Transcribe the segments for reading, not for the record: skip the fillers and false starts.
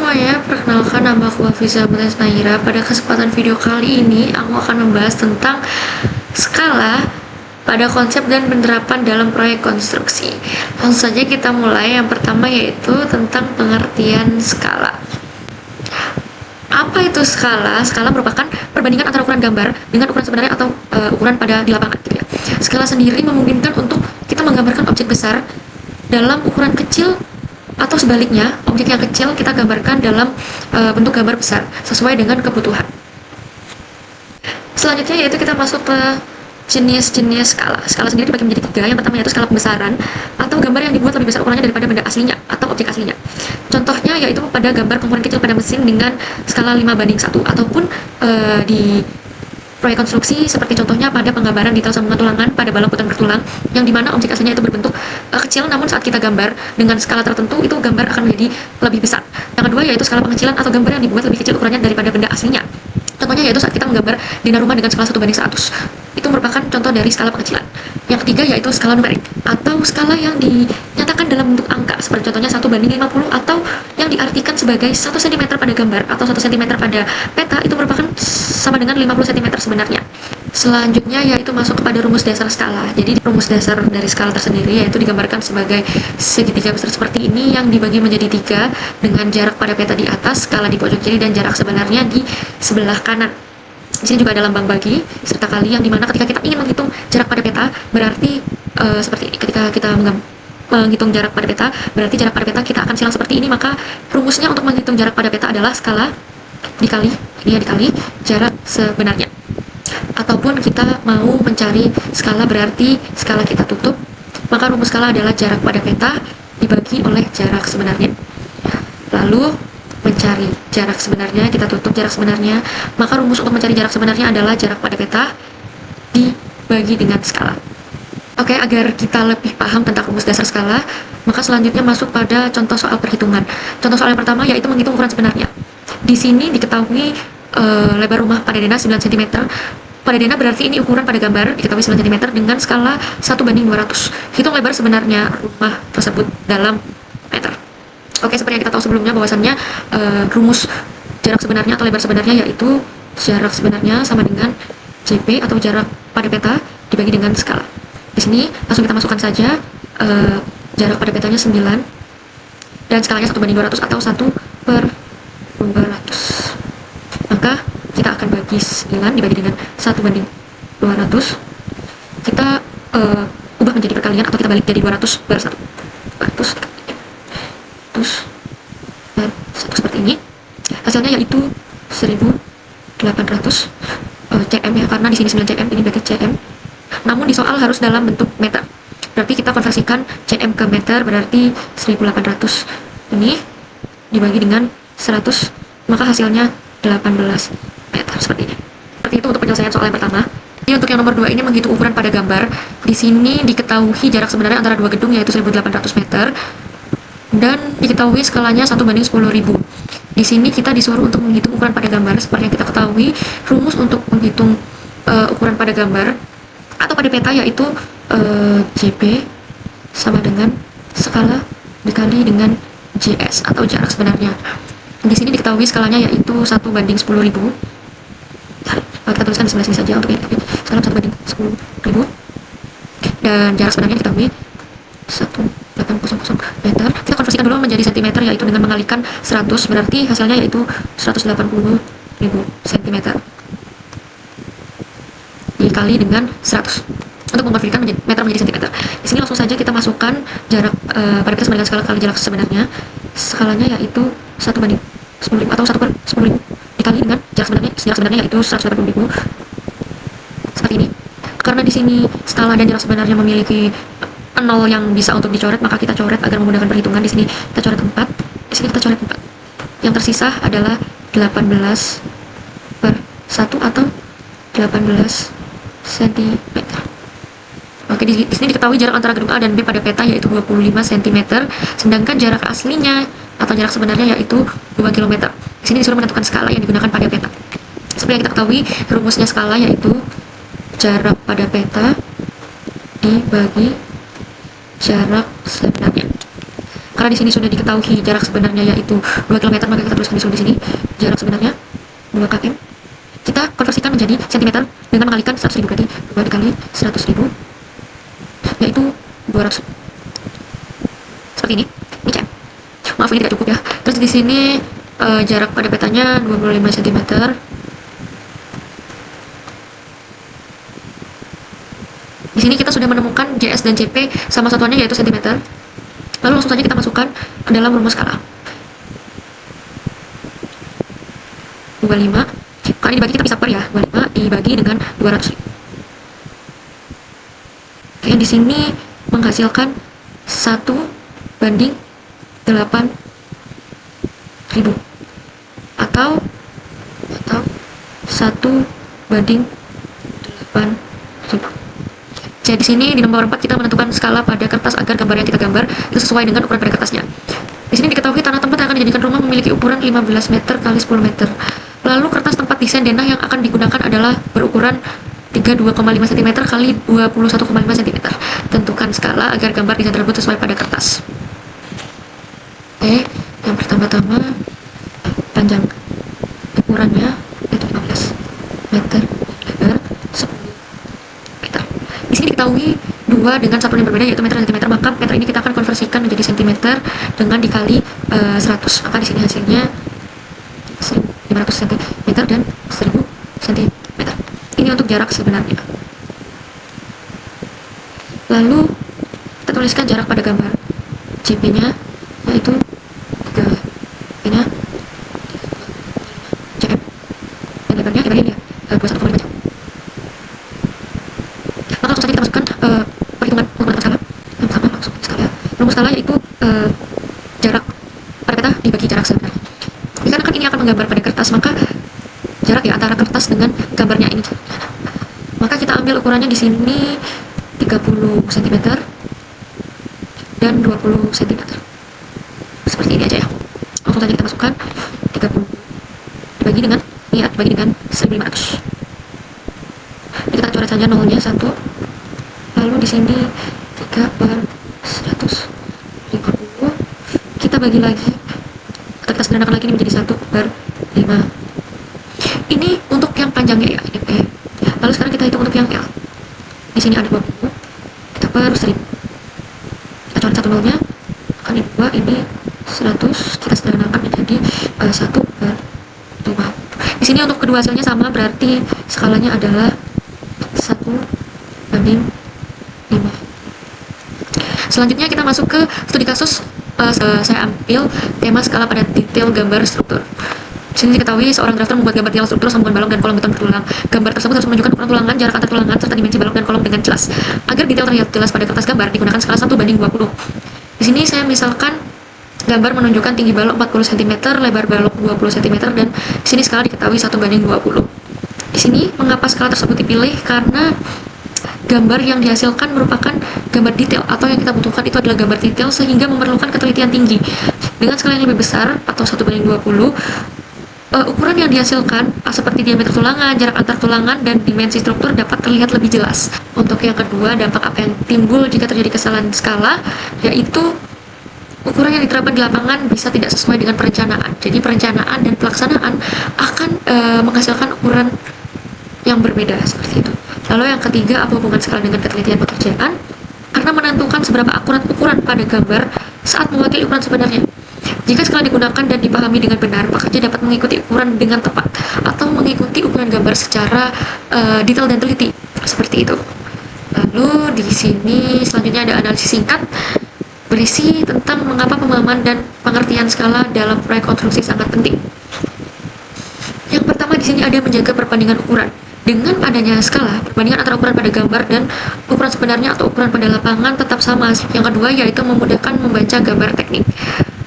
semuanya, perkenalkan nama aku Hafiza Naira. Pada kesempatan video kali ini, aku akan membahas tentang skala pada konsep dan penerapan dalam proyek konstruksi. Langsung saja kita mulai. Yang pertama yaitu tentang pengertian skala. Apa itu skala? Skala merupakan perbandingan antara ukuran gambar dengan ukuran sebenarnya atau ukuran di lapangan. Gitu ya. Skala sendiri memungkinkan untuk kita menggambarkan objek besar dalam ukuran kecil, atau sebaliknya, objek yang kecil kita gambarkan dalam bentuk gambar besar sesuai dengan kebutuhan. Selanjutnya yaitu kita masuk ke jenis-jenis skala. Skala sendiri dibagi menjadi 3. Yang pertama yaitu skala pembesaran, atau gambar yang dibuat lebih besar ukurannya daripada benda aslinya atau objek aslinya. Contohnya yaitu pada gambar komponen kecil pada mesin dengan skala 5:1, ataupun di proyek konstruksi seperti contohnya pada penggambaran detail sambungan tulangan pada balok putar bertulang, yang dimana objek aslinya itu berbentuk kecil, namun saat kita gambar dengan skala tertentu itu gambar akan menjadi lebih besar. Yang kedua yaitu skala pengecilan, atau gambar yang dibuat lebih kecil ukurannya daripada benda aslinya. Contohnya yaitu saat kita menggambar dinding rumah dengan skala 1:100. Itu merupakan contoh dari skala pengecilan. Yang ketiga yaitu skala numerik, atau skala yang dinyatakan dalam bentuk angka, seperti contohnya 1:50, atau yang diartikan sebagai 1 cm pada gambar atau 1 cm pada peta, itu merupakan sama dengan 50 cm sebenarnya. Selanjutnya yaitu masuk kepada rumus dasar skala. Jadi rumus dasar dari skala tersendiri yaitu digambarkan sebagai segitiga besar seperti ini yang dibagi menjadi 3 dengan jarak pada peta di atas, skala di pojok kiri, dan jarak sebenarnya di sebelah kanan. Di sini juga ada lambang bagi serta kali, yang dimana ketika kita ingin menghitung jarak pada peta berarti seperti ini. Ketika kita menghitung jarak pada peta berarti jarak pada peta kita akan silang seperti ini, maka rumusnya untuk menghitung jarak pada peta adalah skala dikali jarak sebenarnya. Ataupun kita mau mencari skala berarti skala kita tutup, maka rumus skala adalah jarak pada peta dibagi oleh jarak sebenarnya. Lalu mencari jarak sebenarnya, kita tutup jarak sebenarnya, maka rumus untuk mencari jarak sebenarnya adalah jarak pada peta dibagi dengan skala. Oke, agar kita lebih paham tentang rumus dasar skala, maka selanjutnya masuk pada contoh soal perhitungan. Contoh soal yang pertama yaitu menghitung ukuran sebenarnya. Di sini diketahui lebar rumah pada denah 9 cm. Pada denah berarti ini ukuran pada gambar diketahui 9 cm dengan skala 1:200. Hitung lebar sebenarnya rumah tersebut dalam meter. Oke, seperti yang kita tahu sebelumnya bahwasannya rumus jarak sebenarnya atau lebar sebenarnya yaitu jarak sebenarnya sama dengan JP atau jarak pada peta dibagi dengan skala. Di sini langsung kita masukkan saja jarak pada petanya 9 dan skalanya 1:200 atau 1/200. Maka kita akan bagi 9 dibagi dengan 1:200. Kita ubah menjadi perkalian atau kita balik dari 200/1. 200/1 seperti ini. Hasilnya yaitu 1800 cm ya, karena di sini 9 cm, ini berarti cm. Namun di soal harus dalam bentuk meter. Berarti kita konversikan cm ke meter, berarti 1800 ini dibagi dengan 100, maka hasilnya 18 meter seperti ini. Seperti itu untuk penyelesaian soal yang pertama. Jadi untuk yang nomor 2 ini menghitung ukuran pada gambar. Di sini diketahui jarak sebenarnya antara dua gedung yaitu 1800 meter dan diketahui skalanya 1:10.000. Di sini kita disuruh untuk menghitung ukuran pada gambar. Seperti yang kita ketahui, rumus untuk menghitung ukuran pada gambar atau pada peta yaitu JP sama dengan skala dikali dengan JS atau jarak sebenarnya. Di sini diketahui skalanya yaitu 1:10.000. Kita tuliskan di sebelah sini saja untuk ini, skala 1:10.000. Dan jarak sebenarnya diketahui 1800 meter. Kita konversikan dulu menjadi cm yaitu dengan mengalikan 100, berarti hasilnya yaitu 180.000 cm dikali dengan 100 untuk mengkonversikan meter menjadi cm. Di sini langsung saja kita masukkan jarak pada peta sama dengan skala kali jarak sebenarnya. Skalanya yaitu 1:10.000 atau 1/10.000 dikali dengan jarak sebenarnya yaitu 180.000 seperti ini. Karena di sini skala dan jarak sebenarnya memiliki 0 yang bisa untuk dicoret, maka kita coret agar memudahkan perhitungan. Di sini kita coret 4, di sini kita coret 4. Yang tersisa adalah 18/1 atau 18 cm. Oke, di sini diketahui jarak antara gedung A dan B pada peta yaitu 25 cm, sedangkan jarak aslinya atau jarak sebenarnya yaitu 2 km. Di sini disuruh menentukan skala yang digunakan pada peta. Seperti yang kita ketahui, rumusnya skala yaitu jarak pada peta dibagi jarak sebenarnya. Karena di sini sudah diketahui jarak sebenarnya yaitu 2 km, maka kita tuliskan di sini jarak sebenarnya 2 km. Kita konversikan menjadi cm dengan mengalikan 100.000, berarti 2 dikali 100.000 yaitu 200. Seperti ini cm. Maaf ini tidak cukup ya. Terus di sini jarak pada petanya 25 cm. Di sini kita sudah menemukan JS dan JP sama satuannya yaitu cm. Lalu langsung saja kita masukkan ke dalam rumus skala. 25 karena dibagi kita bisa per ya, 25 dibagi dengan 200. Oke, di sini menghasilkan 1/8.000 atau 1/8.000. Jadi di sini di nomor 4 kita menentukan skala pada kertas agar gambar yang kita gambar itu sesuai dengan ukuran pada kertasnya. Di sini diketahui tanah tempat yang akan dijadikan rumah memiliki ukuran 15 meter kali 10 meter. Lalu kertas tempat desain denah yang akan digunakan adalah berukuran 32,5 cm kali 21,5 cm. Tentukan skala agar gambar desain tersebut sesuai pada kertas. Oke, yang pertama-tama panjang ukurannya itu 15 meter, lebar 10 meter. Di sini diketahui 2 dengan satuan yang berbeda yaitu meter dan cm, maka meter ini kita akan konversikan menjadi cm dengan dikali 100. Maka di sini hasilnya 1500 cm dan 1000 cm. Ini untuk jarak sebenarnya. Lalu kita tuliskan jarak pada gambar. JP-nya yaitu 3 nya cm dan lebarnya ini ya 21,5 cm. Maka langsung saja kita masukkan perhitungan menggunakan skala. Yang pertama langsung skala. Rumus skala yaitu jarak pada peta dibagi jarak sebenarnya. Dikarenakan ini akan menggambar pada kertas, maka jarak ya antara kertas dengan gambarnya ini. Maka kita ambil ukurannya di sini 30 cm dan 20 cm. Seperti ini aja ya. Langsung saja kita masukkan 30 dibagi dengan 1500. Ini kita coret saja nolnya 1. Lalu di sini 3/150. Kita bagi lagi. Kita sederhanakan lagi ini menjadi 1/5. Ini untuk yang panjangnya ya, ini P. Lalu sekarang kita hitung untuk yang L. Di sini ada 20. Kita per 1000. Kita coret 1 nolnya. Ini 2, ini 100. Kita sederhanakan menjadi 1/5. Di sini untuk kedua hasilnya sama, berarti skalanya adalah 1/5. Selanjutnya kita masuk ke studi kasus. Saya ambil tema skala pada detail gambar struktur. Di sini diketahui seorang drafter membuat gambar detail struktur sambungan balok dan kolom beton bertulang. Gambar tersebut harus menunjukkan ukuran tulangan, jarak antar tulangan, serta dimensi balok dan kolom dengan jelas. Agar detail terlihat jelas pada kertas gambar, digunakan skala 1/20. Di sini saya misalkan gambar menunjukkan tinggi balok 40 cm, lebar balok 20 cm, dan di sini skala diketahui 1/20. Di sini mengapa skala tersebut dipilih? Karena gambar yang dihasilkan merupakan gambar detail, atau yang kita butuhkan itu adalah gambar detail sehingga memerlukan ketelitian tinggi. Dengan skala yang lebih besar atau 1/20, ukuran yang dihasilkan seperti diameter tulangan, jarak antar tulangan, dan dimensi struktur dapat terlihat lebih jelas. Untuk yang kedua, dampak apa yang timbul jika terjadi kesalahan skala, yaitu ukuran yang diterapkan di lapangan bisa tidak sesuai dengan perencanaan. Jadi perencanaan dan pelaksanaan akan menghasilkan ukuran yang berbeda seperti itu. Lalu yang ketiga, apa hubungan skala dengan ketelitian pekerjaan? Karena menentukan seberapa akurat ukuran pada gambar saat mewakili ukuran sebenarnya. Jika skala digunakan dan dipahami dengan benar, pekerja dapat mengikuti ukuran dengan tepat atau mengikuti ukuran gambar secara detail dan teliti seperti itu. Lalu di sini selanjutnya ada analisis singkat berisi tentang mengapa pemahaman dan pengertian skala dalam proyek konstruksi sangat penting. Yang pertama di sini ada menjaga perbandingan ukuran. Dengan adanya skala, perbandingan antara ukuran pada gambar dan ukuran sebenarnya atau ukuran pada lapangan tetap sama. Yang kedua yaitu memudahkan membaca gambar teknik.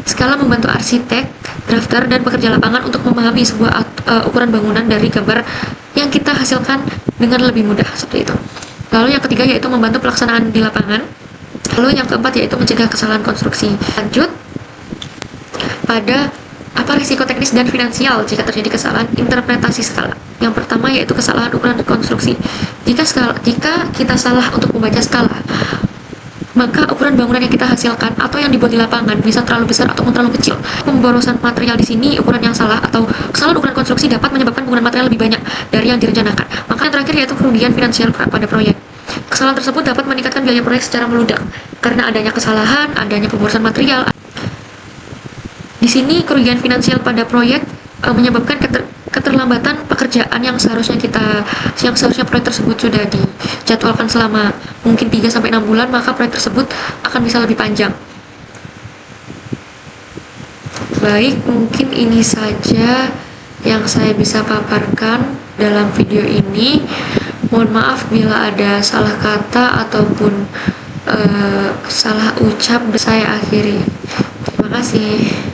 Skala membantu arsitek, drafter, dan pekerja lapangan untuk memahami sebuah ukuran bangunan dari gambar yang kita hasilkan dengan lebih mudah seperti itu. Lalu yang ketiga yaitu membantu pelaksanaan di lapangan. Lalu yang keempat yaitu mencegah kesalahan konstruksi. Lanjut pada apa risiko teknis dan finansial jika terjadi kesalahan interpretasi skala. Yang pertama yaitu kesalahan ukuran konstruksi. Jika kita salah untuk membaca skala, maka ukuran bangunan yang kita hasilkan atau yang dibuat di lapangan bisa terlalu besar ataupun terlalu kecil. Pemborosan material di sini, ukuran yang salah atau kesalahan ukuran konstruksi dapat menyebabkan penggunaan material lebih banyak dari yang direncanakan. Maka yang terakhir yaitu kerugian finansial pada proyek. Kesalahan tersebut dapat meningkatkan biaya proyek secara meludak karena adanya kesalahan, adanya pemborosan material. Di sini kerugian finansial pada proyek menyebabkan keterlambatan pekerjaan yang seharusnya proyek tersebut sudah dijadwalkan selama mungkin 3-6 bulan, maka proyek tersebut akan bisa lebih panjang. Baik, mungkin ini saja yang saya bisa paparkan dalam video ini. Mohon maaf bila ada salah kata ataupun salah ucap. Saya akhiri. Terima kasih.